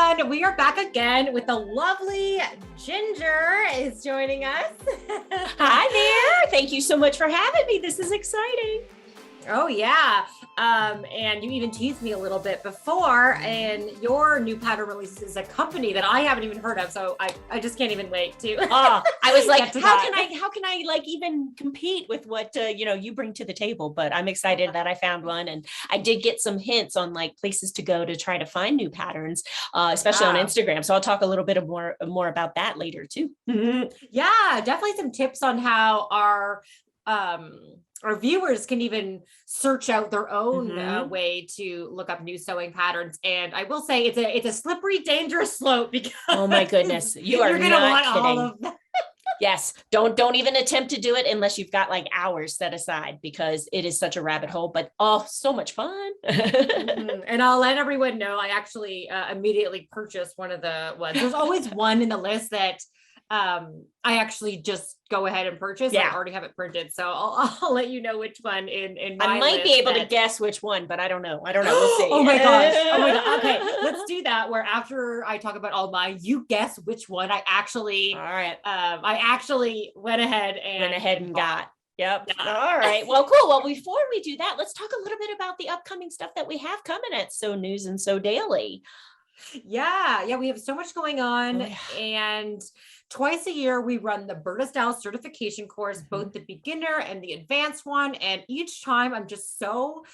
everyone. We are back again with the lovely Ginger is joining us. Hi there. Thank you so much for having me. This is exciting. Oh yeah. And you even teased me a little bit before, and your New Pattern Releases is a company that I haven't even heard of. So I just can't even wait to. I was like, how can I like even compete with what, you bring to the table? But I'm excited that I found one. And I did get some hints on like places to go to try to find new patterns, especially on Instagram. So I'll talk a little bit more about that later too. Yeah, definitely some tips on how our viewers can even search out their own way to look up new sewing patterns. And I will say it's a slippery, dangerous slope because oh my goodness, you're gonna want kidding. all of them. Yes, don't even attempt to do it unless you've got like hours set aside, because it is such a rabbit hole, but so much fun. And I'll let everyone know I actually immediately purchased one of the ones. There's always one in the list that I actually just go ahead and purchase. Yeah. I already have it printed. So I'll let you know which one in my I might list be able to guess which one, but I don't know. We'll see. Oh my gosh. Oh my God. Okay. Let's do that. Where after I talk about all mine, you guess which one I actually, all right. I actually went ahead and got. Yep. Yeah. All right. Well, cool. Well, before we do that, let's talk a little bit about the upcoming stuff that we have coming at Sew News and Sew Daily. Yeah, we have so much going on. And twice a year we run the Berta Style certification course, both the beginner and the advanced one. And each time I'm just so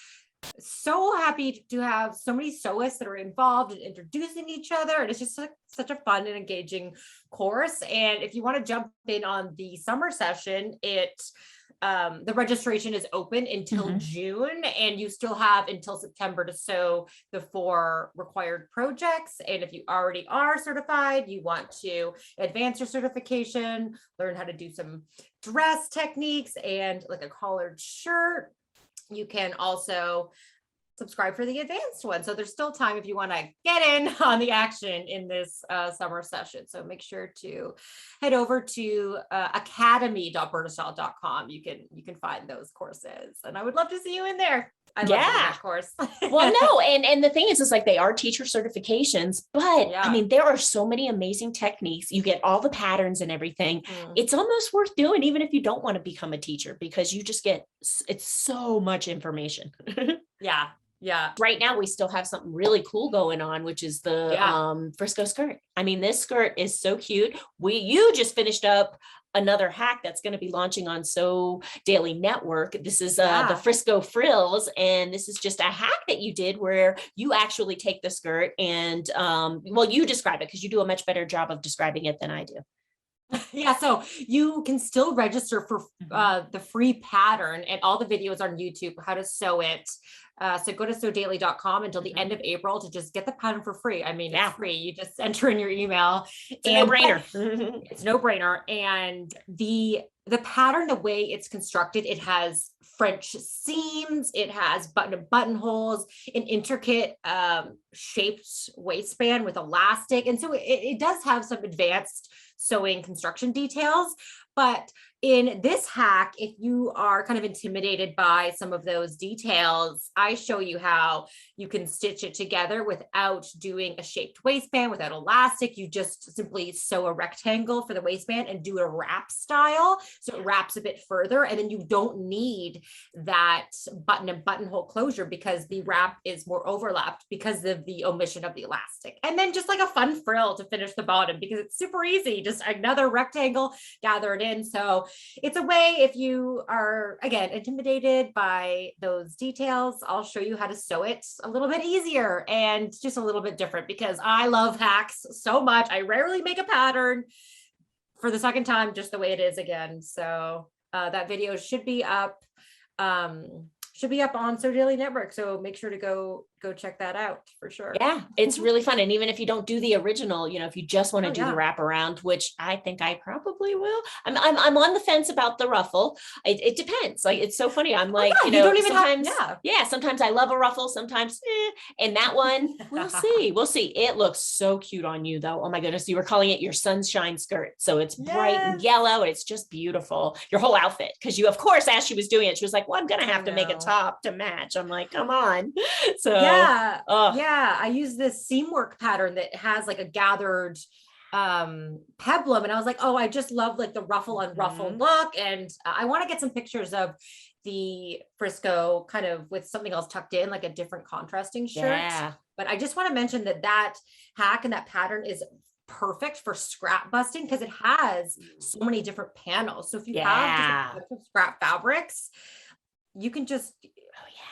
happy to have so many sewists that are involved in introducing each other. And it's just such a fun and engaging course. And if you want to jump in on the summer session, the registration is open until June, and you still have until September to sew the 4 required projects. And if you already are certified, you want to advance your certification, learn how to do some dress techniques and like a collared shirt, you can also subscribe for the advanced one. So there's still time if you want to get in on the action in this summer session. So make sure to head over to academy.bertastyle.com. You can find those courses, and I would love to see you in there. I love that course. Well, no, and the thing is like they are teacher certifications, but I mean, there are so many amazing techniques. You get all the patterns and everything. It's almost worth doing, even if you don't want to become a teacher, because you just it's so much information. Yeah. Right now, we still have something really cool going on, which is the Frisco skirt. I mean, this skirt is so cute. You just finished up another hack that's going to be launching on Sew Daily Network. This is the Frisco Frills, and this is just a hack that you did where you actually take the skirt and, you describe it because you do a much better job of describing it than I do. Yeah, so you can still register for the free pattern, and all the videos on YouTube, how to sew it. So go to sewdaily.com until the end of April to just get the pattern for free. I mean, it's free. You just enter in your email. It's a no-brainer. It's no brainer. And the pattern, the way it's constructed, it has French seams, it has buttonholes, an intricate shaped waistband with elastic. And so it does have some advanced sewing construction details. But in this hack, if you are kind of intimidated by some of those details, I show you how you can stitch it together without doing a shaped waistband, without elastic. You just simply sew a rectangle for the waistband and do a wrap style. So it wraps a bit further, and then you don't need that button and buttonhole closure because the wrap is more overlapped because of the omission of the elastic. And then just like a fun frill to finish the bottom because it's super easy. Just another rectangle, gather it in. So it's a way, if you are, again, intimidated by those details, I'll show you how to sew it a little bit easier and just a little bit different, because I love hacks so much. I rarely make a pattern for the second time just the way it is again. So that video should be up on Sew Daily Network. So make sure to go check that out for sure. Yeah, it's really fun. And even if you don't do the original, if you just want to do the wraparound, which I think I probably will. I'm on the fence about the ruffle. It depends. Like, it's so funny. I'm like, you don't even sometimes, sometimes I love a ruffle, sometimes, and that one, we'll see. We'll see. It looks so cute on you though. Oh my goodness. You were calling it your sunshine skirt. So it's bright and yellow. And it's just beautiful. Your whole outfit. Cause you, of course, as she was doing it, she was like, well, I'm going to have to make a top to match. I'm like, come on. So Yeah. oh Yeah. I use this seam work pattern that has like a gathered peplum, and I was like, oh, I just love like the ruffle on ruffle look, and I want to get some pictures of the Frisco kind of with something else tucked in, like a different contrasting shirt. yeah. But I just want to mention that hack and that pattern is perfect for scrap busting because it has so many different panels. So if you have different types of scrap fabrics, you can just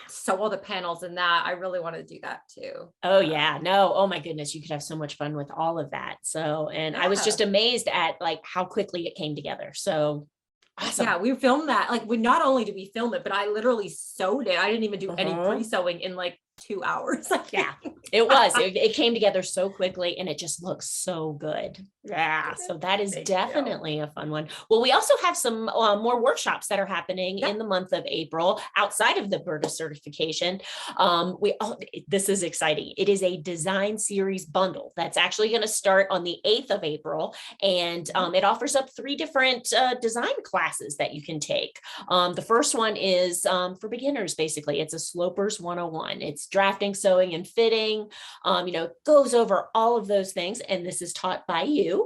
sew all the panels in that. I really want to do that too. Oh yeah, no. Oh my goodness. You could have so much fun with all of that. So, and I was just amazed at like how quickly it came together. So awesome. Yeah, we filmed that. Like we not only did we film it, but I literally sewed it. I didn't even do any pre-sewing in like 2 hours. Yeah, it came together so quickly and it just looks so good. Yeah, so that is definitely a fun one. Well, we also have some more workshops that are happening in the month of April outside of the BERTA certification. This is exciting. It is a design series bundle that's actually going to start on the 8th of April, and it offers up 3 different design classes that you can take. The first one is for beginners. Basically, it's a Slopers 101. It's drafting, sewing, and fitting. Goes over all of those things, and this is taught by you.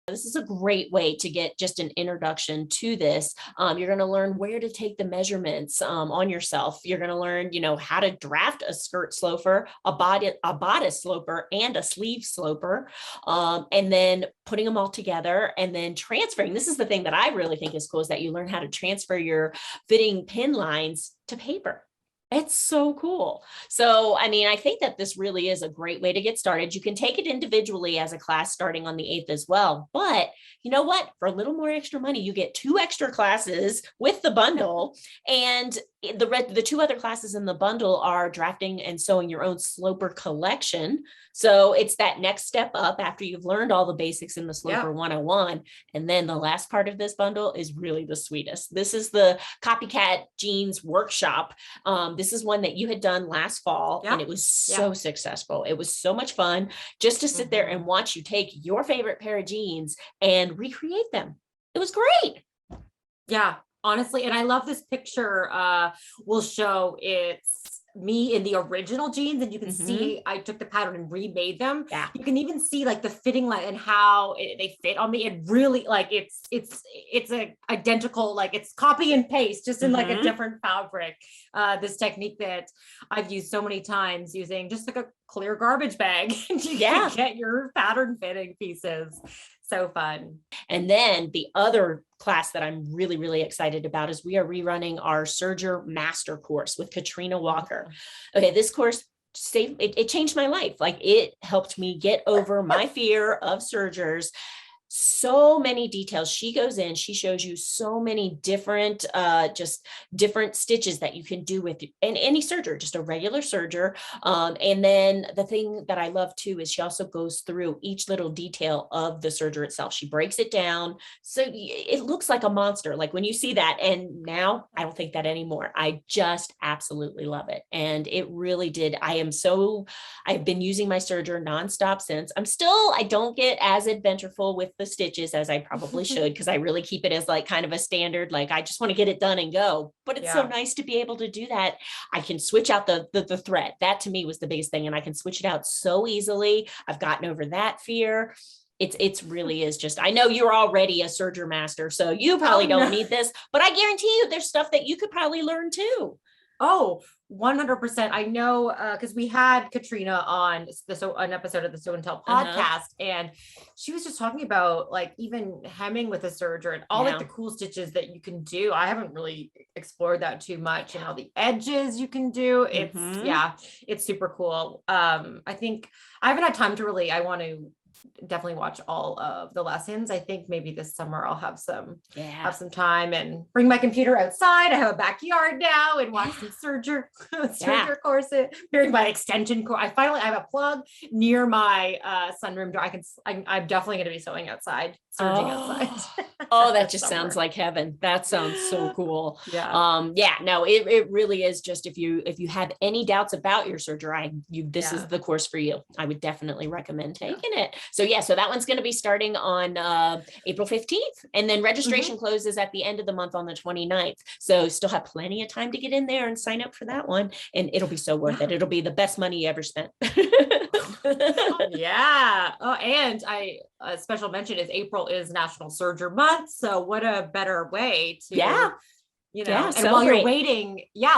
This is a great way to get just an introduction to this. You're going to learn where to take the measurements on yourself. You're going to learn, how to draft a skirt sloper, a bodice sloper, and a sleeve sloper, and then putting them all together and then transferring. This is the thing that I really think is cool, is that you learn how to transfer your fitting pin lines to paper. It's so cool. So, I think that this really is a great way to get started. You can take it individually as a class starting on the 8th as well. But you know what? For a little more extra money, you get 2 extra classes with the bundle. And the 2 other classes in the bundle are drafting and sewing your own sloper collection. So it's that next step up after you've learned all the basics in the Sloper 101. And then the last part of this bundle is really the sweetest. This is the Copycat Jeans workshop. This is one that you had done last fall, and it was so successful. It was so much fun just to sit there and watch you take your favorite pair of jeans and recreate them. It was great. Yeah, honestly. And I love this picture. We'll show it's me in the original jeans, and you can see I took the pattern and remade them. Yeah, you can even see like the fitting line and how they fit on me. It really like it's a identical, like it's copy and paste, just in like a different fabric. This technique that I've used so many times, using just like a clear garbage bag, and you can get your pattern fitting pieces. So fun. And then the other class that I'm really, really excited about is we are rerunning our Serger Master course with Katrina Walker. Okay, this course it changed my life. Like, it helped me get over my fear of sergers. So many details. She goes in, she shows you so many different, just different stitches that you can do with any serger, just a regular serger. And then the thing that I love too is she also goes through each little detail of the serger itself. She breaks it down so it looks like a monster. Like when you see that, and now I don't think that anymore. I just absolutely love it. And it really did. I've been using my serger nonstop since. I don't get as adventureful with the stitches as I probably should, because I really keep it as like kind of a standard, like I just want to get it done and go. But it's so nice to be able to do that. I can switch out the thread. That to me was the biggest thing, and I can switch it out so easily. I've gotten over that fear. It's really is just, I know you're already a serger master, so you probably don't need this, but I guarantee you there's stuff that you could probably learn too. Oh, 100%. I know, because we had Katrina on an episode of the Sew and Tell podcast, and she was just talking about like even hemming with a serger and all like the cool stitches that you can do. I haven't really explored that too much, and all the edges you can do. It's super cool. I think I haven't had time to really, I want to definitely watch all of the lessons. I think maybe this summer I'll have some time and bring my computer outside. I have a backyard now, and watch some serger courses. Bring my extension cord. I have a plug near my sunroom door. I'm definitely going to be sewing outside, serging outside. That just sounds like heaven. That sounds so cool. It really is. Just if you have any doubts about your serger, this is the course for you. I would definitely recommend taking it. So yeah, so that one's going to be starting on April 15th, and then registration closes at the end of the month on the 29th. So still have plenty of time to get in there and sign up for that one, and it'll be so worth it. It'll be the best money you ever spent. Yeah. Oh, and a special mention is April is National Serger Month. So what a better way to, and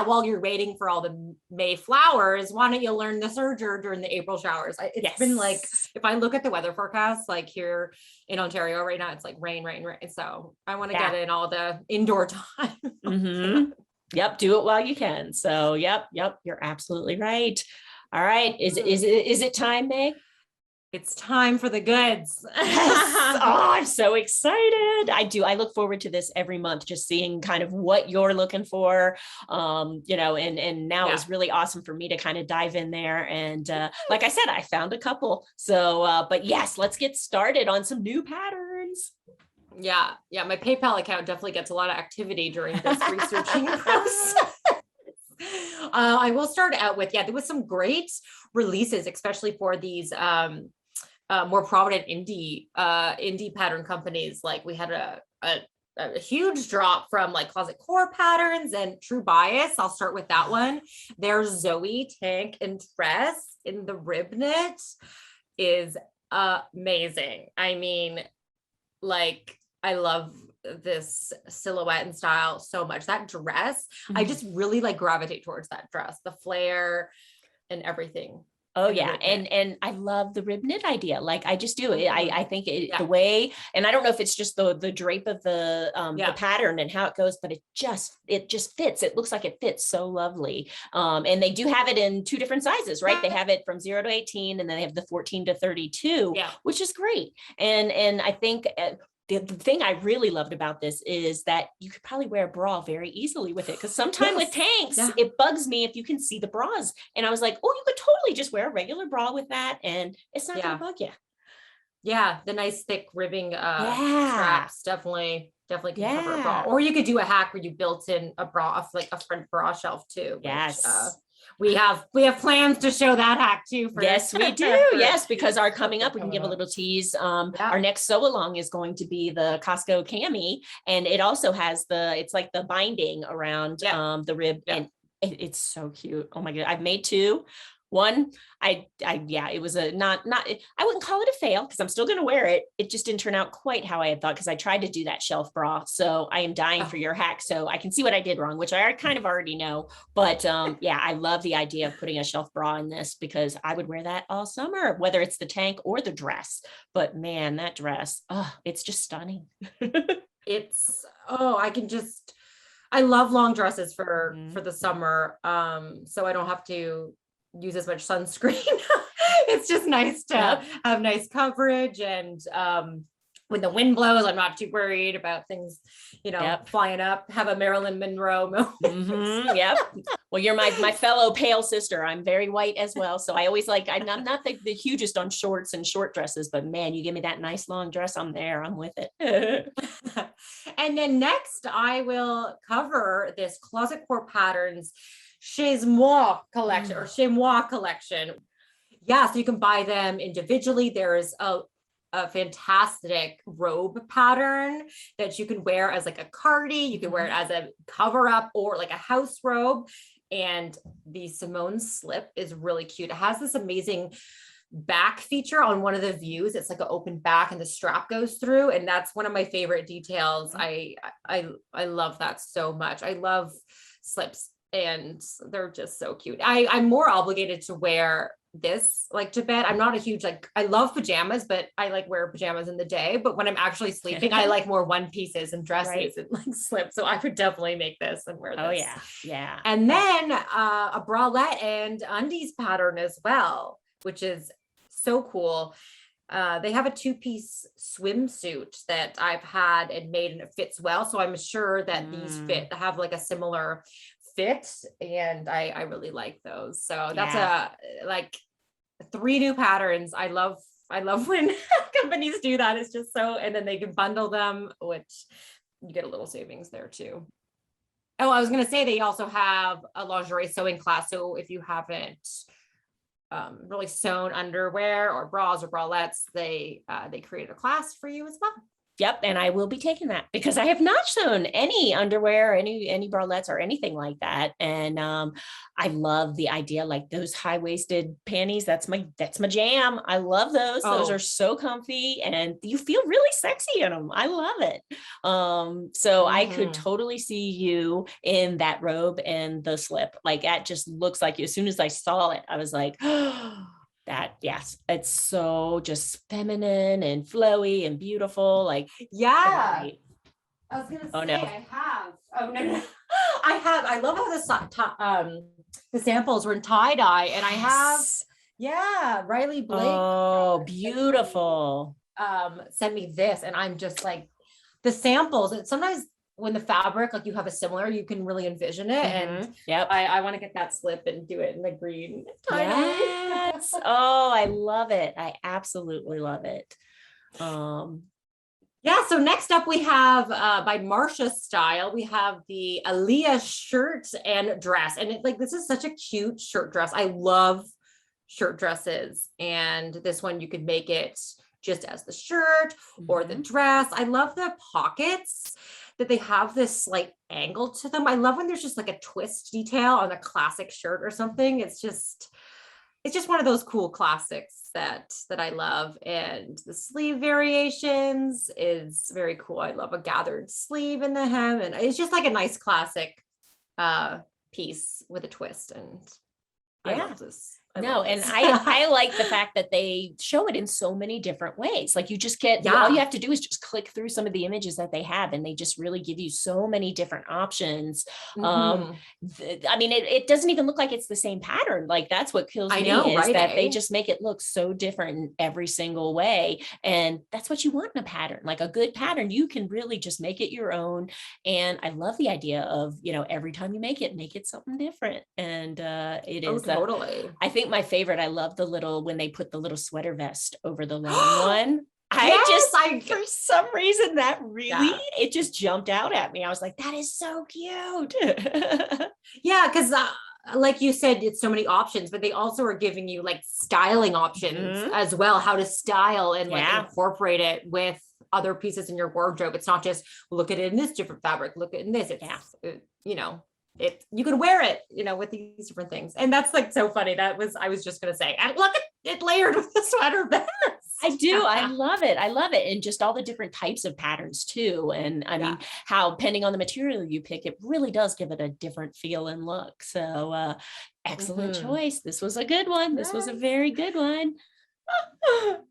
while you're waiting for all the May flowers, why don't you learn the serger during the April showers? It's been like, if I look at the weather forecast, like here in Ontario right now, it's like rain. So I want to get in all the indoor time. Yep. Do it while you can. So yep. You're absolutely right. All right. Is it time, Meg? It's time for the goods. Yes. Oh, I'm so excited. I look forward to this every month, just seeing kind of what you're looking for. And now it's really awesome for me to kind of dive in there. And like I said, I found a couple. So, but yes, let's get started on some new patterns. Yeah. My PayPal account definitely gets a lot of activity during this researching process. I will start out with, there was some great releases, especially for these more prominent indie pattern companies. Like we had a huge drop from like closetcore patterns and True Bias. I'll start with that one. Their Zoe tank and dress in the rib knit is amazing. I mean, like, I love this silhouette and style so much. That dress, I just really like gravitate towards that dress, the flare and everything. Oh yeah. And I love the rib knit idea. Like I just do it. I think the way, and I don't know if it's just the drape of the pattern and how it goes, but it just fits. It looks like it fits so lovely. And they do have it in 2 different sizes, right? They have it from 0 to 18, and then they have the 14 to 32, which is great. And I think the thing I really loved about this is that you could probably wear a bra very easily with it. Because sometimes with tanks, it bugs me if you can see the bras. And I was like, oh, you could totally just wear a regular bra with that, and it's not going to bug you. Yeah, the nice thick ribbing straps definitely can cover a bra. Or you could do a hack where you built in a bra, like a front bra shelf too. Yes. Which, we have plans to show that hack too. Yes, we do. Yes, because our coming up, we can give a little tease. Our next sew along is going to be the Costco cami, and it also has it's like the binding around the rib, and it's so cute. Oh my God, I've made 2. One, it was I wouldn't call it a fail because I'm still going to wear it. It just didn't turn out quite how I had thought, because I tried to do that shelf bra. So I am dying for your hack. So I can see what I did wrong, which I kind of already know. But I love the idea of putting a shelf bra in this, because I would wear that all summer, whether it's the tank or the dress. But man, that dress, it's just stunning. I love long dresses for the summer. So I don't have to use as much sunscreen. It's just nice to have nice coverage, and when the wind blows, I'm not too worried about things, flying up. Have a Marilyn Monroe moment. Well, you're my fellow pale sister. I'm very white as well, so I always I'm not the hugest on shorts and short dresses, but man, you give me that nice long dress, I'm there. I'm with it. And then next, I will cover this Closetcore Patterns Chez Moi collection or Chez Moi collection. So you can buy them individually. There's a fantastic robe pattern that you can wear as like a cardi. You can wear it as a cover up or like a house robe. And the Simone slip is really cute. It has this amazing back feature on one of the views. It's like an open back and the strap goes through. And that's one of my favorite details. I love that so much. I love slips, and they're just so cute. I'm more obligated to wear this like to bed. I'm not a huge, I love pajamas, but I like wear pajamas in the day. But when I'm actually sleeping, I like more one pieces and dresses and like slips. So I would definitely make this and wear this. Oh yeah. And then a bralette and undies pattern as well, which is so cool. They have a 2-piece swimsuit that I've had and made, and it fits well. So I'm sure that these have like a similar fit, and I really like those. So that's 3 new patterns. I love when companies do that. It's just so, and then they can bundle them, which you get a little savings there too. Oh, I was going to say they also have a lingerie sewing class. So if you haven't really sewn underwear or bras or bralettes, they created a class for you as well. Yep. And I will be taking that because I have not sewn any underwear, any bralettes or anything like that. And I love the idea, like those high-waisted panties. That's my jam. I love those. Those are so comfy and you feel really sexy in them. I love it. So I could totally see you in that robe and the slip. Like that just looks like you. As soon as I saw it, I was like, that, yes, it's so just feminine and flowy and beautiful. Like, yeah. right. I was gonna say, no. I have. Oh no. I love how the samples were in tie-dye, and I have, Riley Blake. Oh, beautiful. Sent me this, and I'm just like, the samples, and sometimes when the fabric, like you have a similar, you can really envision it. And yep, I want to get that slip and do it in the green tie-dye. Yes. Oh, I love it. I absolutely love it. Yeah, so next up we have by Marsha Style, we have the Aaliyah shirt and dress. And this is such a cute shirt dress. I love shirt dresses. And this one you could make it just as the shirt or the dress. I love the pockets that they have this slight angle to them. I love when there's just like a twist detail on a classic shirt or something. It's just one of those cool classics that I love. And the sleeve variations is very cool. I love a gathered sleeve in the hem, and it's just like a nice classic piece with a twist. And I love this. I like the fact that they show it in so many different ways. Like you just get, all you have to do is just click through some of the images that they have, and they just really give you so many different options. I mean, it doesn't even look like it's the same pattern. Like that's what kills me is that they just make it look so different in every single way. And that's what you want in a pattern. Like a good pattern, you can really just make it your own. And I love the idea of, every time you make it something different. And it is totally. I think my favorite, I love when they put the little sweater vest over the long one. For some reason that really, it just jumped out at me. I was like, that is so cute. Yeah. Cause like you said, it's so many options, but they also are giving you like styling options as well, how to style and incorporate it with other pieces in your wardrobe. It's not just look at it in this different fabric, look at it in this. You could wear it, with these different things. And that's like so funny. I was just going to say, and look at it layered with the sweater vest. I do. I love it. And just all the different types of patterns too. And I mean, how depending on the material you pick, it really does give it a different feel and look. So excellent choice. This was a good one. This was a very good one.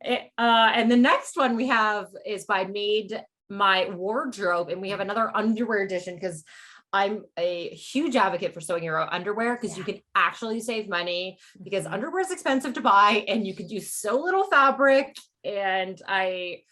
And the next one we have is by Made My Wardrobe. And we have another underwear edition because I'm a huge advocate for sewing your own underwear because you can actually save money because underwear is expensive to buy and you could use so little fabric. And I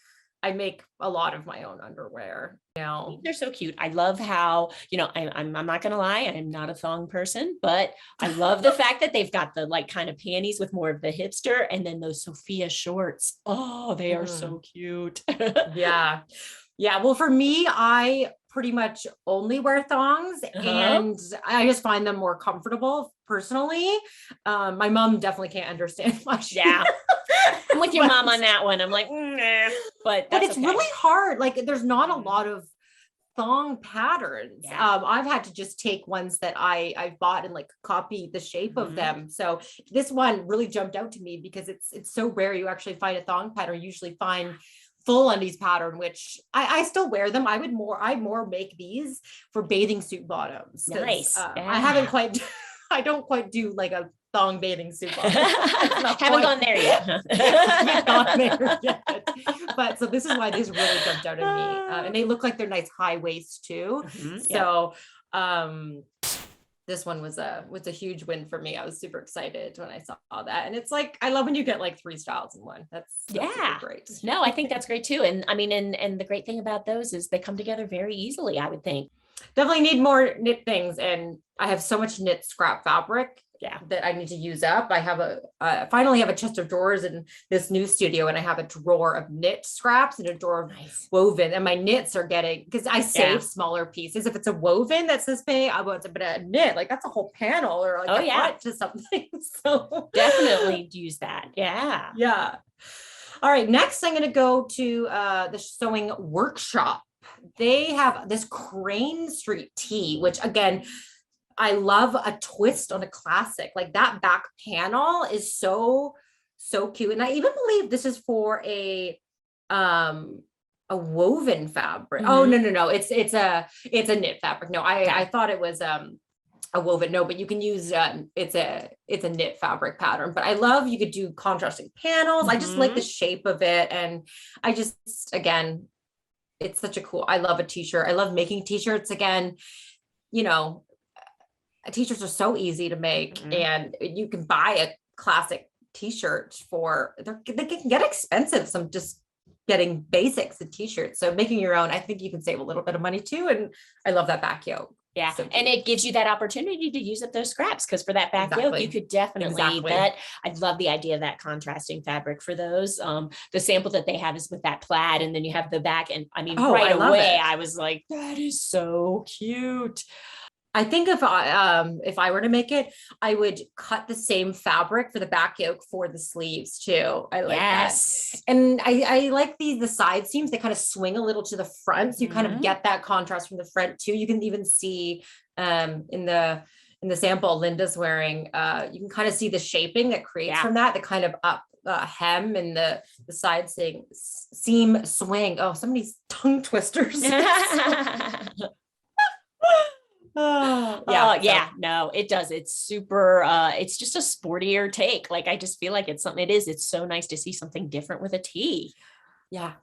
make a lot of my own underwear. They're so cute. I love how, I'm not going to lie, I'm not a thong person, but I love the fact that they've got the like kind of panties with more of the hipster and then those Sophia shorts. Oh, they are so cute. Yeah. Well, for me, I pretty much only wear thongs and I just find them more comfortable personally. My mom definitely can't understand much. Yeah. I'm with your mom on that one. I'm like, nah, but it's really hard. Like there's not a lot of thong patterns. I've had to just take ones that I've bought and like copy the shape of them. So this one really jumped out to me because it's so rare you actually find a thong pattern. You usually find full undies pattern, which I still wear them. I more make these for bathing suit bottoms. Nice. I don't quite do like a thong bathing suit bottom. Haven't gone there yet. Haven't gone there yet. But so this is why these really jumped out at me. And they look like they're nice high waist too. So this one was a huge win for me. I was super excited when I saw that. And it's like, I love when you get like 3 styles in one. That's super great. No, I think that's great too. And I mean, and the great thing about those is they come together very easily, I would think. Definitely need more knit things. And I have so much knit scrap fabric that I need to use up. I have finally have a chest of drawers in this new studio, and I have a drawer of knit scraps and a drawer of woven, and my knits are getting, because I save smaller pieces. If it's a woven that's this big, I want to, but a knit, like that's a whole panel or like a front to something. So definitely use that. Yeah. Yeah. All right. Next, I'm going to go to the sewing workshop. They have this Crane Street tee, which again, I love a twist on a classic. Like that back panel is so cute. And I even believe this is for a woven fabric. Oh, no. It's a knit fabric. No, I thought it was a woven. No, but you can use it's a knit fabric pattern. But I love, you could do contrasting panels. I just like the shape of it. And I just, again, it's such a cool, I love a t-shirt. I love making t-shirts. Again, you know, t-shirts are so easy to make, and you can buy a classic t-shirt they can get expensive. So I'm just getting basics of t-shirts. So making your own, I think you can save a little bit of money too. And I love that back yoke. Yeah. So and it gives you that opportunity to use up those scraps, because for that back yoke, you could definitely that. I love the idea of that contrasting fabric for those. The sample that they have is with that plaid, and then you have the back, and I mean, right away, I was like, that is so cute. I think if I were to make it, I would cut the same fabric for the back yoke for the sleeves too. I like that. And I like the side seams. They kind of swing a little to the front. So you kind of get that contrast from the front too. You can even see in the sample Linda's wearing, you can kind of see the shaping that creates from that, the kind of up hem and the side seam swing. Oh, some of these tongue twisters. No, it does. It's super, it's just a sportier take. Like, I just feel like it's so nice to see something different with a tee. Yeah.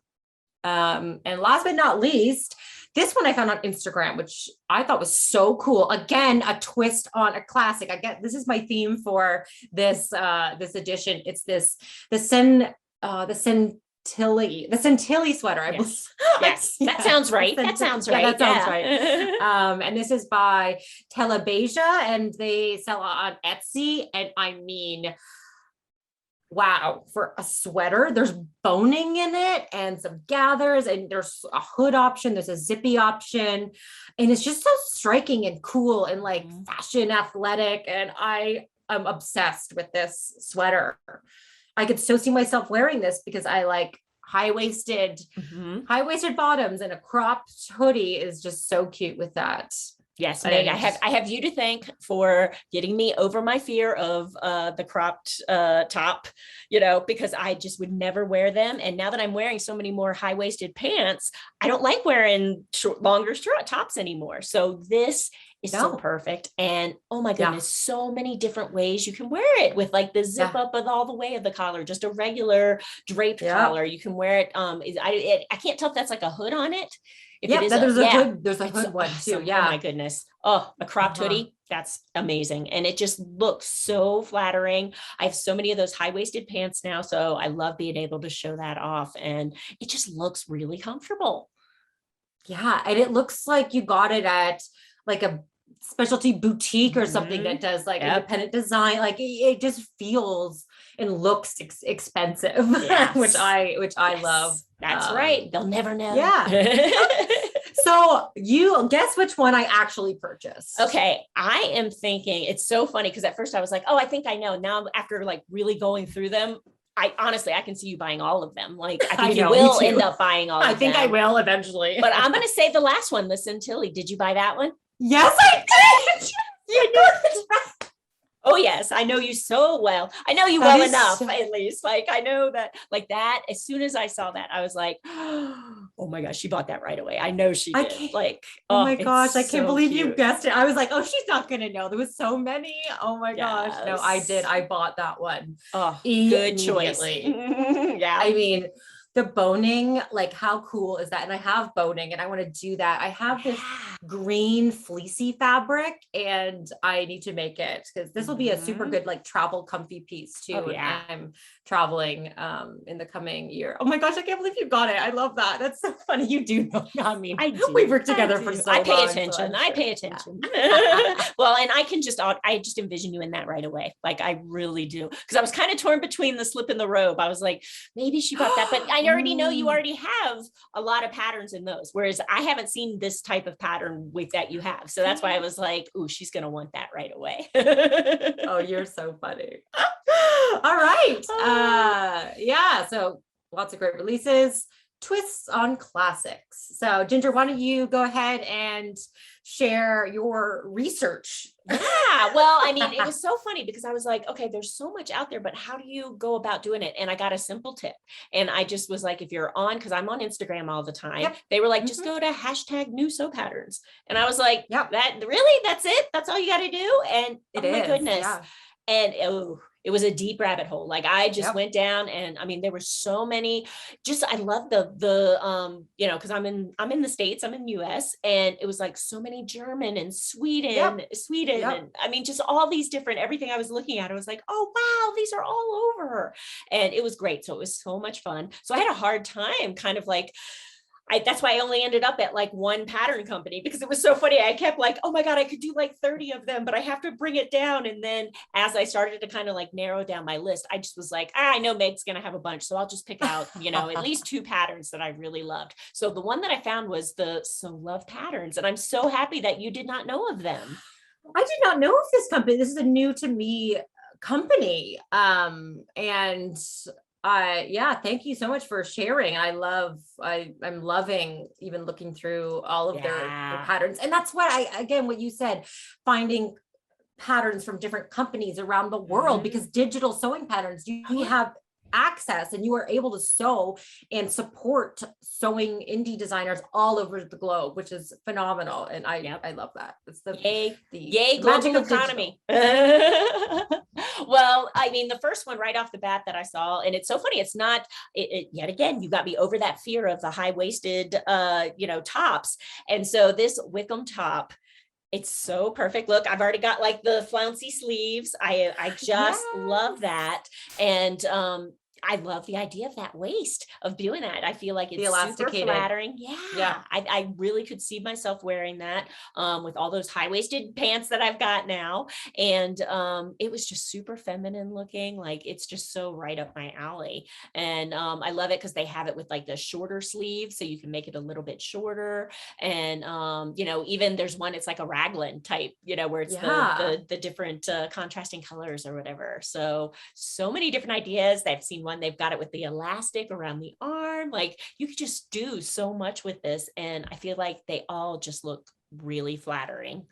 And last but not least, this one I found on Instagram, which I thought was so cool. Again, a twist on a classic. This is my theme for this edition. It's the Centilly sweater. I believe. Yes, that sounds right. That sounds right. And this is by Telebasia, and they sell on Etsy. And I mean, wow, for a sweater, there's boning in it and some gathers, and there's a hood option, there's a zippy option, and it's just so striking and cool and like fashion athletic. And I am obsessed with this sweater. I could so see myself wearing this because I like high-waisted bottoms, and a cropped hoodie is just so cute with that. Yes, Meg, I have you to thank for getting me over my fear of the cropped top, because I just would never wear them. And now that I'm wearing so many more high-waisted pants, I don't like wearing longer tops anymore. So this is so perfect. And oh my goodness, so many different ways you can wear it, with like the zip up of all the way of the collar, just a regular draped collar. You can wear it. I can't tell if that's like a hood on it. There's a hood. There's a hood one too. Yeah. Oh my goodness. Oh, a cropped hoodie. That's amazing. And it just looks so flattering. I have so many of those high-waisted pants now, so I love being able to show that off, and it just looks really comfortable. Yeah. And it looks like you got it at like a specialty boutique or something that does like independent design. Like it just feels and looks expensive, which I love. That's right. They'll never know. Yeah. So you guess which one I actually purchased? Okay. I am thinking, it's so funny because at first I was like, oh, I think I know. Now after like really going through them, I can see you buying all of them. Like I think you will end up buying all of them. I think I will eventually. But I'm going to say the last one, the Centilly. Did you buy that one? Yes, I did. You know, oh yes, I know you so well. I know you well enough, at least. Like I know that, like that. As soon as I saw that, I was like, "Oh my gosh, she bought that right away." I know she did. Like, oh my gosh, I can't believe you guessed it. I was like, "Oh, she's not gonna know." There was so many. Oh my gosh, no, I did. I bought that one. Oh, good choice. Yeah, I mean, the boning, like how cool is that? And I have boning and I want to do that. I have this green fleecy fabric and I need to make it because this will be a super good like travel comfy piece too. Oh, yeah. And I'm traveling in the coming year. Oh my gosh, I can't believe you got it. I love that. That's so funny. You do know. I mean, I do. we worked together for so long. I pay attention. So I pay attention. Well, and I just envision you in that right away. Like I really do. Because I was kind of torn between the slip and the robe. I was like, maybe she bought that, but I already know you already have a lot of patterns in those. Whereas I haven't seen this type of pattern with that you have. So that's why I was like, ooh, she's gonna want that right away. Oh, you're so funny. All right. Yeah. So lots of great releases, twists on classics. So Ginger, why don't you go ahead and share your research? Yeah, well, I mean, it was so funny because I was like, okay, there's so much out there, but how do you go about doing it? And I got a simple tip. And I just was like, if you're on, because I'm on Instagram all the time, they were like, just go to #NewSewPatterns. And I was like, that really, that's it? That's all you got to do? And oh my goodness. Yeah. And it was a deep rabbit hole. Like I just went down and I mean, there were so many, just, I love the you know, cause I'm in the States, I'm in the US, and it was like so many German and Sweden. And I mean, just all these different, everything I was looking at, I was like, oh, wow, these are all over. And it was great. So it was so much fun. So I had a hard time kind of like, that's why I only ended up at like one pattern company because it was so funny. I kept like, oh my God, I could do like 30 of them, but I have to bring it down. And then as I started to kind of like narrow down my list, I just was like, I know Meg's going to have a bunch. So I'll just pick out, you know, at least 2 patterns that I really loved. So the one that I found was the So Love Patterns. And I'm so happy that you did not know of them. I did not know of this company. This is a new to me company. And yeah, thank you so much for sharing. I'm loving even looking through all of their patterns. And that's what again, what you said, finding patterns from different companies around the world, because digital sewing patterns, you have access and you are able to sew and support sewing indie designers all over the globe, which is phenomenal. And I love that. It's the global economy. Well, I mean, the first one right off the bat that I saw, and it's so funny, it's not yet again, you got me over that fear of the high-waisted you know, tops. And so this Wickham top, it's so perfect. Look, I've already got like the flouncy sleeves. I just love that. And I love the idea of that waist, of doing that. I feel like it's super flattering. Yeah. I really could see myself wearing that with all those high-waisted pants that I've got now. And it was just super feminine looking. Like it's just so right up my alley. And I love it because they have it with like the shorter sleeve, so you can make it a little bit shorter. And you know, even there's one, it's like a raglan type, you know, where it's the different contrasting colors or whatever. So many different ideas. I've seen one, they've got it with the elastic around the arm. Like you could just do so much with this. And I feel like they all just look really flattering.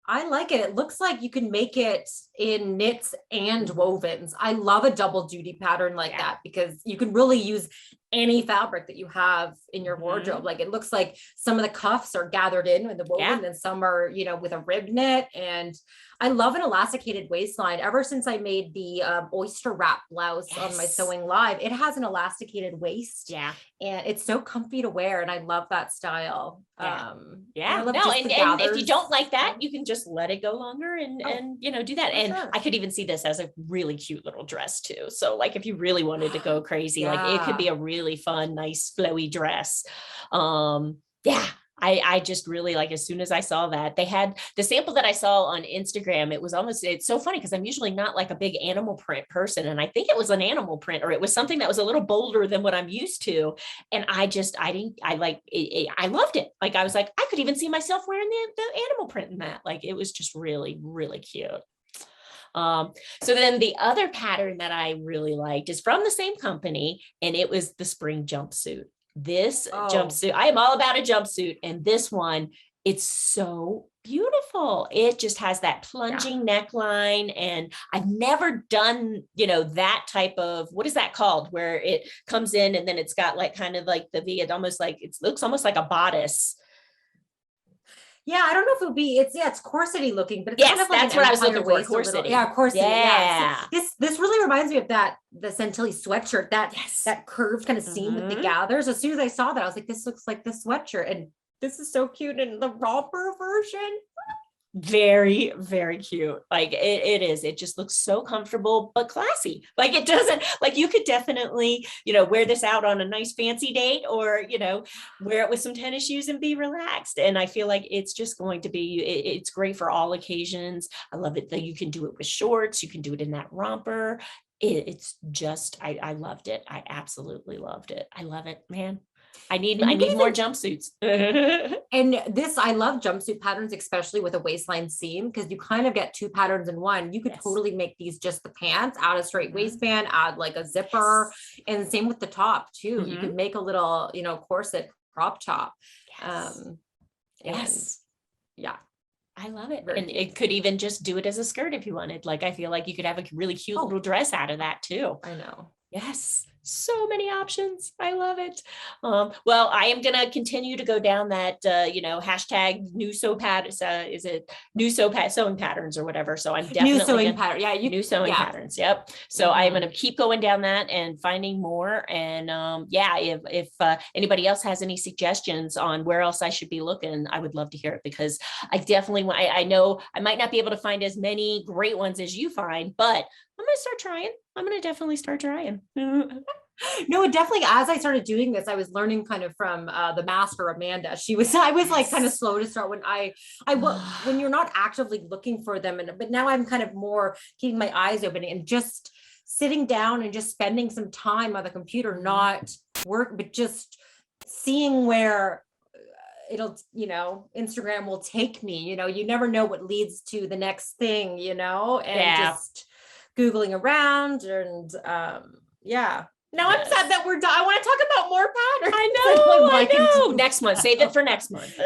I like it. It looks like you can make it in knits and wovens. I love a double duty pattern like that, because you can really use any fabric that you have in your wardrobe. Like it looks like some of the cuffs are gathered in with the woven and some are, you know, with a rib knit. And I love an elasticated waistline. Ever since I made the oyster wrap blouse on my Sewing Live, it has an elasticated waist. And it's so comfy to wear. And I love that style. And if you don't like that, you can just let it go longer and you know, do that. And I could even see this as a really cute little dress too. So like if you really wanted to go crazy, like it could be a really fun, nice flowy dress. I just really like, as soon as I saw that, they had the sample that I saw on Instagram, it's so funny because I'm usually not like a big animal print person. And I think it was an animal print, or it was something that was a little bolder than what I'm used to. And I loved it. Like, I was like, I could even see myself wearing the animal print in that. Like, it was just really, really cute. So then the other pattern that I really liked is from the same company, and it was the spring jumpsuit. This jumpsuit, I am all about a jumpsuit, and this one, it's so beautiful. It just has that plunging neckline, and I've never done, you know, that type of, what is that called, where it comes in and then it's got like kind of like the V, it almost like, it looks almost like a bodice. Yeah, I don't know if it would be, it's corsety looking, but it's Yes, kind of like that's an what I was empire looking for, waist, a little- corsety. Yeah, corsety. Yeah. So this really reminds me of the Centilly sweatshirt, Yes. that curved kind of seam with the gathers. As soon as I saw that, I was like, this looks like the sweatshirt, and this is so cute in the romper version. Very, very cute. Like it is. It just looks so comfortable, but classy. Like it doesn't, like you could definitely, wear this out on a nice fancy date, or, wear it with some tennis shoes and be relaxed. And I feel like it's just going to be, it's great for all occasions. I love it that you can do it with shorts. You can do it in that romper. It's just, I loved it. I absolutely loved it. I love it, man. I need more jumpsuits. And this, I love jumpsuit patterns, especially with a waistline seam, because you kind of get two patterns in one. You could totally make these just the pants, add a straight waistband, add like a zipper, and same with the top too. You could make a little, corset crop top. Yes. Yeah. I love it. And it could even just do it as a skirt if you wanted. Like, I feel like you could have a really cute little dress out of that too. I know. Yes. So many options. I love it. Well, I am going to continue to go down that, hashtag NewSewPatterns. Is it sewing patterns or whatever? So I'm definitely new sewing pattern. Yeah. New sewing patterns. Yep. So I'm going to keep going down that and finding more. And if anybody else has any suggestions on where else I should be looking, I would love to hear it, because I definitely want, I know I might not be able to find as many great ones as you find, but I'm going to start trying. I'm going to definitely start trying. No, definitely. As I started doing this, I was learning kind of from the master Amanda. I was like kind of slow to start when you're not actively looking for them. But now I'm kind of more keeping my eyes open and just sitting down and just spending some time on the computer, not work, but just seeing where it'll, Instagram will take me, you never know what leads to the next thing, and just Googling around and Now I'm sad that we're done. I want to talk about more patterns. I know. Next month. Save it for next month.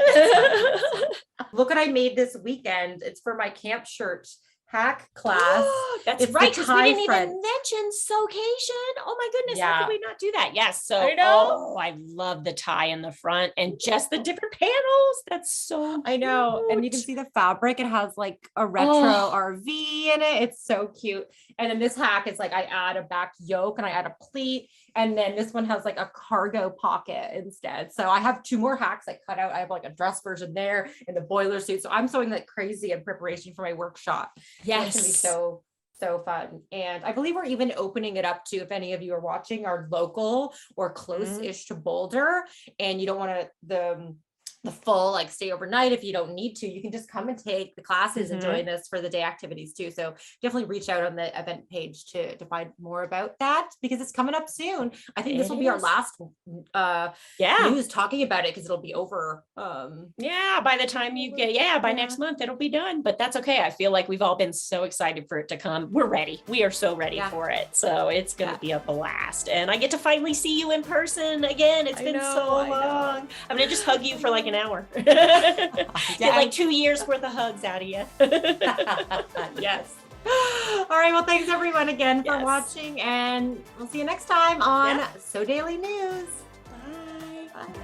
Look what I made this weekend. It's for my camp shirt hack class. That's right, because we didn't even mention sewcation. Oh my goodness, how could we not do that? Yes. So I love the tie in the front and just the different panels. That's so I know. cute. And you can see the fabric. It has like a retro RV in it. It's so cute. And then this hack is like I add a back yoke and I add a pleat. And then this one has like a cargo pocket instead. So I have two more hacks I cut out. I have like a dress version there and the boiler suit. So I'm sewing like crazy in preparation for my workshop. Yes. So it's gonna be so fun. And I believe we're even opening it up to, if any of you are watching, are local or close-ish to Boulder, and you don't want to the full like stay overnight. If you don't need to, you can just come and take the classes and join us for the day activities too. So definitely reach out on the event page to find more about that, because it's coming up soon. I think this will be our last news talking about it, because it'll be over. By the time you get by next month it'll be done, but that's okay. I feel like we've all been so excited for it to come. We're ready. We are so ready for it. So it's gonna be a blast, and I get to finally see you in person again. It's been so long. I'm gonna just hug you for like an hour. Get like 2 years worth of hugs out of you. Yes. All right. Well, thanks everyone again for watching, and we'll see you next time on Sew Daily News. Bye. Bye.